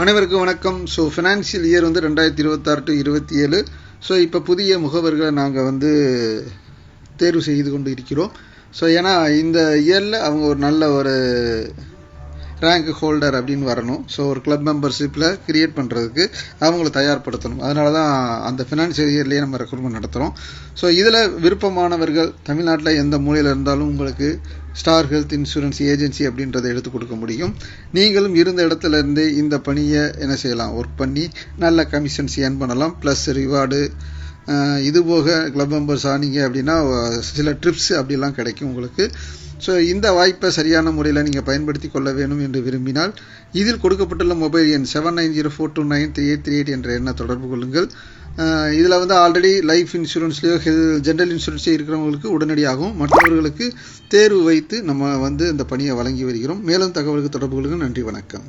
அனைவருக்கும் வணக்கம். So financial year வந்து 2026 to 27. ஸோ இப்போ புதிய முகவர்களை நாங்கள் தேர்வு செய்து கொண்டு இருக்கிறோம். ஸோ ஏன்னா இந்த இயரில் அவங்க ஒரு நல்ல ஒரு ரேங்க் ஹோல்டர் அப்படின்னு வரணும். ஸோ ஒரு கிளப் மெம்பர்ஷிப்பில் கிரியேட் பண்ணுறதுக்கு அவங்கள தயார்படுத்தணும். அதனால தான் அந்த ஃபினான்ஷியல் இயர்லேயே நம்ம ரெக்ரூட்மெண்ட் நடத்துகிறோம். ஸோ இதில் விருப்பமானவர்கள் தமிழ்நாட்டில் எந்த மூலையில் இருந்தாலும் உங்களுக்கு ஸ்டார் ஹெல்த் இன்சூரன்ஸ் ஏஜென்சி அப்படின்றத எடுத்து கொடுக்க முடியும். நீங்களும் இருந்த இடத்துல இருந்து இந்த பணியை என்ன செய்யலாம், ஒர்க் பண்ணி நல்ல கமிஷன்ஸ் ஏர்ன் பண்ணலாம். ப்ளஸ் ரிவார்டு இது போக கிளப் மெம்பர்ஸ் ஆனீங்க அப்படின்னா சில ட்ரிப்ஸ் அப்படிலாம் கிடைக்கும் உங்களுக்கு. ஸோ இந்த வாய்ப்பை சரியான முறையில் நீங்கள் பயன்படுத்தி கொள்ள வேணும் என்று விரும்பினால் இதில் கொடுக்கப்பட்டுள்ள மொபைல் எண் 7904293838 என்ற எண்ணை தொடர்பு கொள்ளுங்கள். இதில் ஆல்ரெடி லைஃப் இன்சூரன்ஸ்லேயோ ஜென்ரல் இன்சூரன்ஸ்லேயோ இருக்கிறவங்களுக்கு உடனடியாகவும் மற்றவர்களுக்கு தேர்வு வைத்து நம்ம இந்த பணியை வழங்கி வருகிறோம். மேலும் தகவலுக்கு தொடர்பு கொள்ளுங்கள். நன்றி, வணக்கம்.